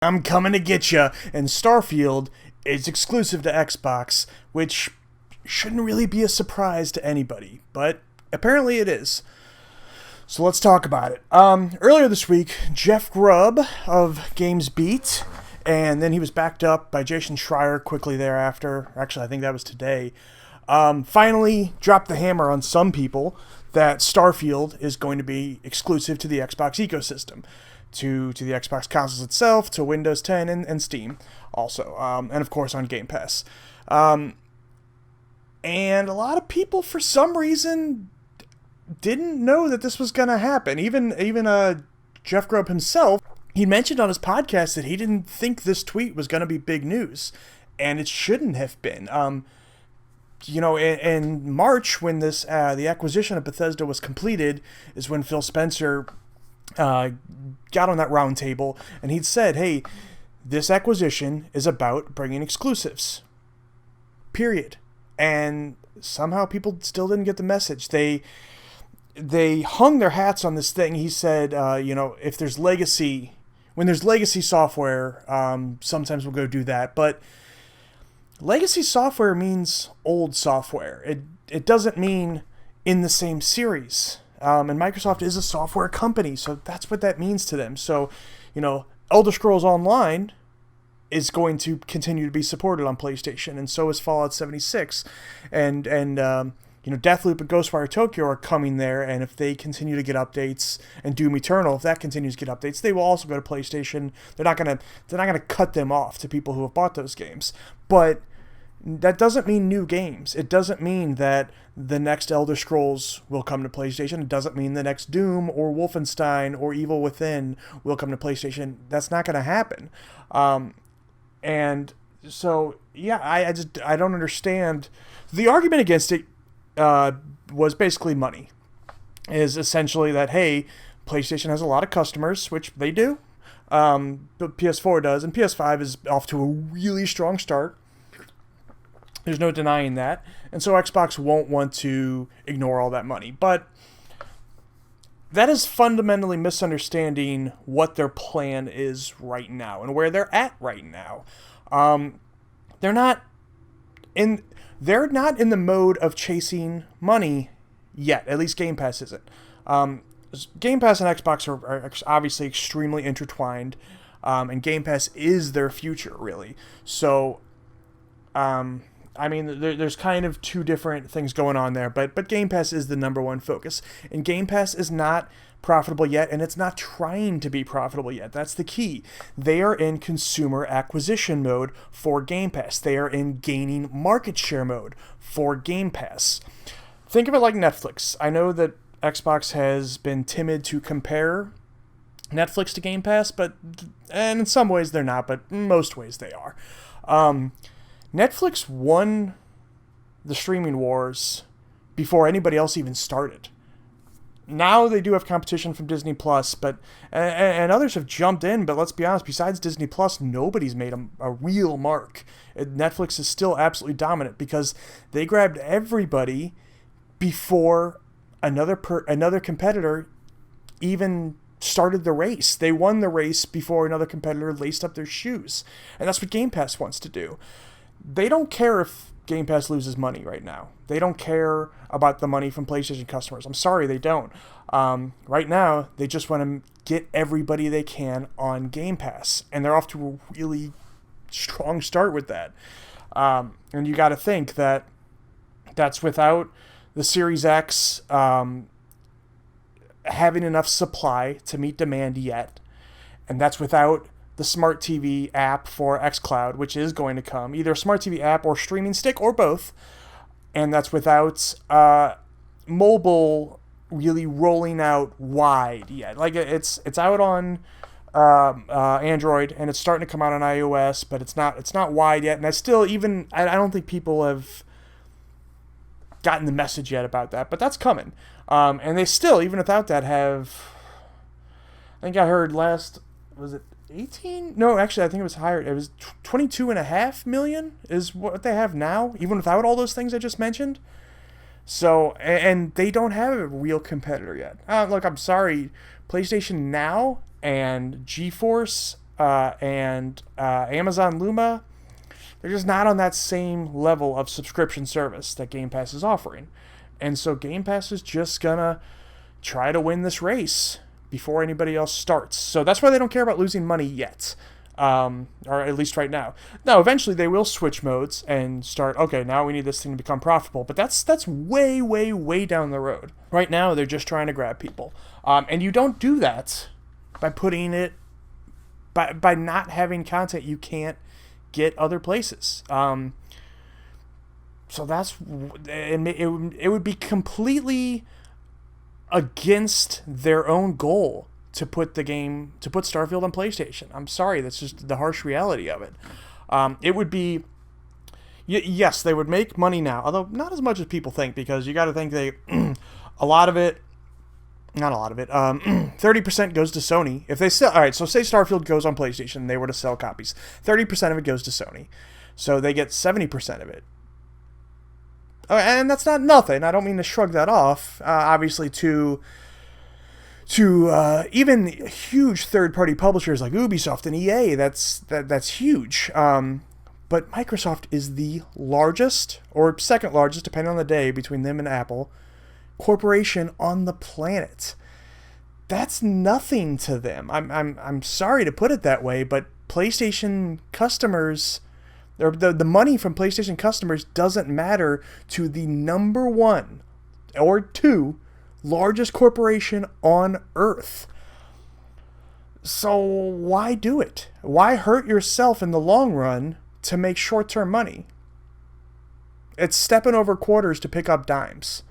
I'm coming to get you. And Starfield is exclusive to Xbox, which shouldn't really be a surprise to anybody, but apparently it is. So let's talk about it. Earlier this week, Jeff Grubb of Games Beat, and then he was backed up by Jason Schreier quickly thereafter. Actually, I think that was today. Finally dropped the hammer on some people that Starfield is going to be exclusive to the Xbox ecosystem, to the Xbox consoles itself, to Windows 10 and Steam also, and of course on Game Pass. And a lot of people, for some reason, didn't know that this was going to happen. Even Jeff Grubb himself, he mentioned on his podcast that he didn't think this tweet was going to be big news, and it shouldn't have been. In March, when the acquisition of Bethesda was completed, is when Phil Spencer got on that round table, and he'd said, hey, this acquisition is about bringing exclusives. Period. And somehow people still didn't get the message. They hung their hats on this thing. He said, if there's legacy, when there's legacy software, sometimes we'll go do that. But legacy software means old software. It doesn't mean in the same series. And Microsoft is a software company, so that's what that means to them. So, Elder Scrolls Online is going to continue to be supported on PlayStation, and so is Fallout 76. And Deathloop and Ghostwire Tokyo are coming there, and if they continue to get updates, and Doom Eternal, if that continues to get updates, they will also go to PlayStation. They're not gonna cut them off to people who have bought those games. But that doesn't mean new games. It doesn't mean that the next Elder Scrolls will come to PlayStation. It doesn't mean the next Doom or Wolfenstein or Evil Within will come to PlayStation. That's not going to happen. And so, yeah, I don't understand. The argument against it was basically money. Is essentially that, hey, PlayStation has a lot of customers, which they do, but PS4 does, and PS5 is off to a really strong start. There's no denying that. And so Xbox won't want to ignore all that money. But that is fundamentally misunderstanding what their plan is right now and where they're at right now. They're not in the mode of chasing money yet. At least Game Pass isn't. Game Pass and Xbox are obviously extremely intertwined. And Game Pass is their future, really. So there's kind of two different things going on there, but Game Pass is the number one focus. And Game Pass is not profitable yet, and it's not trying to be profitable yet. That's the key. They are in consumer acquisition mode for Game Pass. They are in gaining market share mode for Game Pass. Think of it like Netflix. I know that Xbox has been timid to compare Netflix to Game Pass, and in some ways they're not, but in most ways they are. Netflix won the streaming wars before anybody else even started. Now they do have competition from Disney Plus, and others have jumped in. But let's be honest, besides Disney Plus, nobody's made a real mark. Netflix is still absolutely dominant because they grabbed everybody before another competitor even started the race. They won the race before another competitor laced up their shoes, and that's what Game Pass wants to do. They don't care if Game Pass loses money right now. They don't care about the money from PlayStation customers. I'm sorry, they don't. Right now, they just want to get everybody they can on Game Pass, and they're off to a really strong start with that. And you got to think that that's without the Series X having enough supply to meet demand yet, and that's without the Smart TV app for xCloud, which is going to come, either a Smart TV app or streaming stick or both, and that's without mobile really rolling out wide yet. Like it's out on Android and it's starting to come out on iOS, but it's not wide yet. And I don't think people have gotten the message yet about that, but that's coming. And they still, even without that, have. I think I heard was it 18? No, actually, I think it was higher. It was 22.5 million is what they have now, even without all those things I just mentioned. So, and they don't have a real competitor yet. Look, I'm sorry, PlayStation Now and GeForce and Amazon Luma, they're just not on that same level of subscription service that Game Pass is offering. And so Game Pass is just gonna try to win this race before anybody else starts. So that's why they don't care about losing money yet. Or at least right now. Now, eventually they will switch modes and start, okay, now we need this thing to become profitable. But that's way, way, way down the road. Right now, they're just trying to grab people. And you don't do that by putting it, by not having content you can't get other places. So it would be completely against their own goal to put Starfield on PlayStation. I'm sorry, that's just the harsh reality of it. It would be, yes, they would make money now, although not as much as people think, because you got to think not a lot of it, 30% goes to Sony. If they sell, all right, so say Starfield goes on PlayStation, and they were to sell copies, 30% of it goes to Sony, so they get 70% of it. And that's not nothing. I don't mean to shrug that off. Obviously, to even huge third-party publishers like Ubisoft and EA, that's huge. But Microsoft is the largest, or second largest, depending on the day, between them and Apple, corporation on the planet. That's nothing to them. I'm sorry to put it that way, but PlayStation customers, the money from PlayStation customers doesn't matter to the number one or two largest corporation on Earth. So why do it? Why hurt yourself in the long run to make short-term money? It's stepping over quarters to pick up dimes.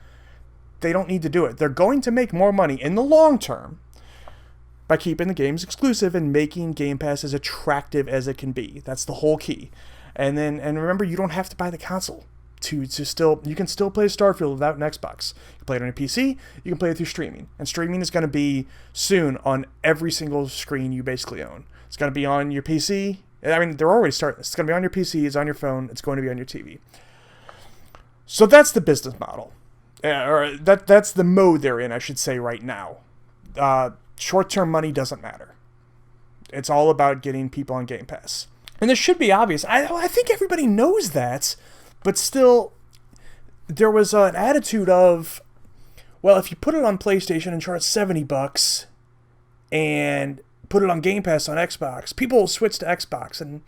They don't need to do it. They're going to make more money in the long term by keeping the games exclusive and making Game Pass as attractive as it can be. That's the whole key. And remember, you don't have to buy the console you can still play Starfield without an Xbox. You can play it on your PC, you can play it through streaming. And streaming is going to be soon on every single screen you basically own. It's going to be on your PC. I mean, they're already starting this. It's going to be on your PC, it's on your phone, it's going to be on your TV. So that's the business model. Or that's the mode they're in, I should say, right now. Short-term money doesn't matter. It's all about getting people on Game Pass. And this should be obvious. I think everybody knows that. But still, there was an attitude of, well, if you put it on PlayStation and charge $70 and put it on Game Pass on Xbox, people will switch to Xbox. And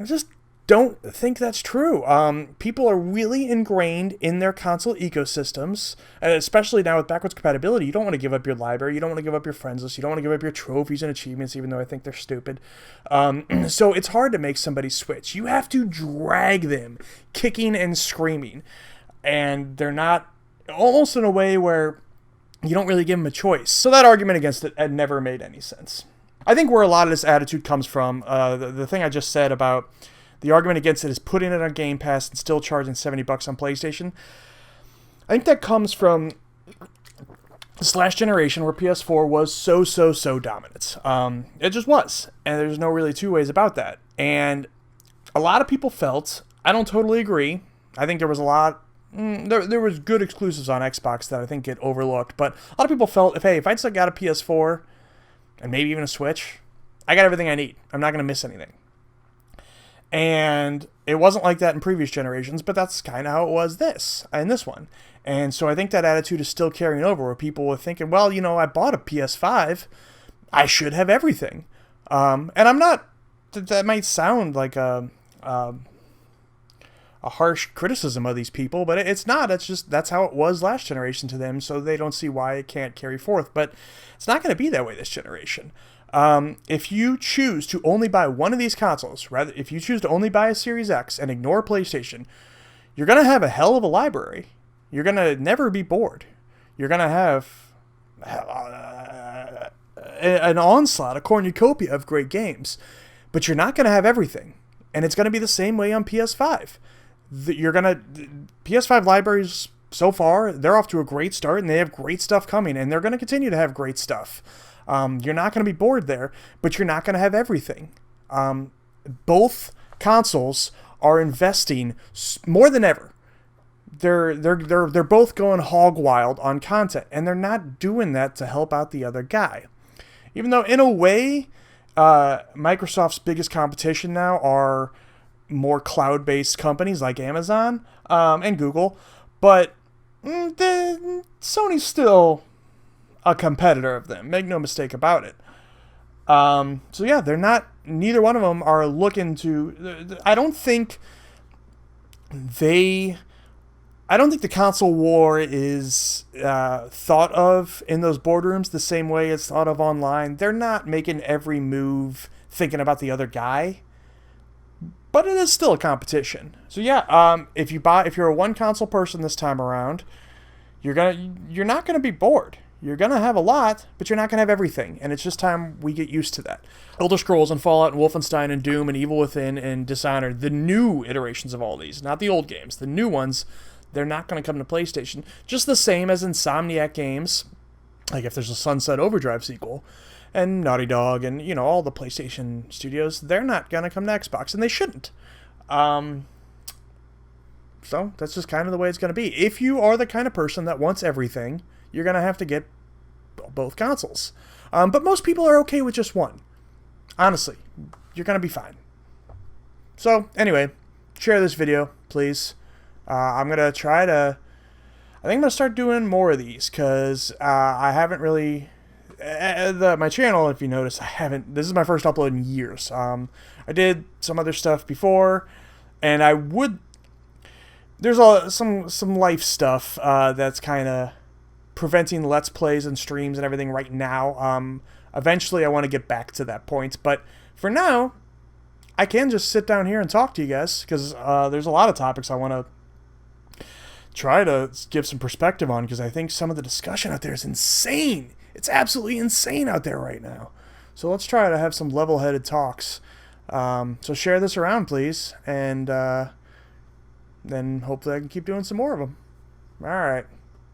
I just don't think that's true. People are really ingrained in their console ecosystems, and especially now with backwards compatibility. You don't want to give up your library. You don't want to give up your friends list. You don't want to give up your trophies and achievements, even though I think they're stupid. So it's hard to make somebody switch. You have to drag them kicking and screaming, and they're not, almost in a way where you don't really give them a choice. So that argument against it had never made any sense. I think where a lot of this attitude comes from, the thing I just said about the argument against it is putting it on Game Pass and still charging $70 on PlayStation. I think that comes from this last generation where PS4 was so dominant. It just was. And there's no really two ways about that. And a lot of people felt, I don't totally agree. I think there was a lot, there was good exclusives on Xbox that I think get overlooked. But a lot of people felt, if I just got a PS4 and maybe even a Switch, I got everything I need. I'm not going to miss anything. And it wasn't like that in previous generations, but that's kind of how it was in this one. And so I think that attitude is still carrying over, where people were thinking, well, I bought a PS5, I should have everything. And I'm not, that might sound like a harsh criticism of these people, but it's not. It's just, that's how it was last generation to them, so they don't see why it can't carry forth. But it's not going to be that way this generation. If you choose to only buy one of these consoles, if you choose to only buy a Series X and ignore PlayStation, you're going to have a hell of a library. You're going to never be bored. You're going to have an onslaught, a cornucopia of great games, but you're not going to have everything. And it's going to be the same way on PS5. PS5 libraries, so far, they're off to a great start, and they have great stuff coming, and they're going to continue to have great stuff. You're not going to be bored there, but you're not going to have everything. Both consoles are investing more than ever. They're both going hog wild on content, and they're not doing that to help out the other guy. Even though, in a way, Microsoft's biggest competition now are more cloud-based companies like Amazon and Google, but Sony's still a competitor of them. Make no mistake about it. So yeah, they're not. Neither one of them are looking to. I don't think the console war is thought of in those boardrooms the same way it's thought of online. They're not making every move thinking about the other guy, but it is still a competition. So yeah, if you're a one console person this time around, you're not gonna be bored. You're gonna have a lot, but you're not gonna have everything, and it's just time we get used to that. Elder Scrolls and Fallout and Wolfenstein and Doom and Evil Within and Dishonored, the new iterations of all these, not the old games, the new ones, they're not gonna come to PlayStation. Just the same as Insomniac games, like if there's a Sunset Overdrive sequel, and Naughty Dog and all the PlayStation studios, they're not gonna come to Xbox, and they shouldn't. So that's just kind of the way it's gonna be. If you are the kind of person that wants everything, you're going to have to get both consoles. But most people are okay with just one. Honestly, you're going to be fine. So, anyway, share this video, please. I'm going to try to... I think I'm going to start doing more of these, because I haven't really... my channel, if you notice, this is my first upload in years. I did some other stuff before, and I would... There's some life stuff that's kind of preventing Let's Plays and streams and everything right now. Eventually I want to get back to that point, but for now I can just sit down here and talk to you guys, because there's a lot of topics I want to try to give some perspective on, because I think some of the discussion out there is insane. It's absolutely insane out there right now. So let's try to have some level-headed talks. So share this around, please, and then hopefully I can keep doing some more of them. Alright.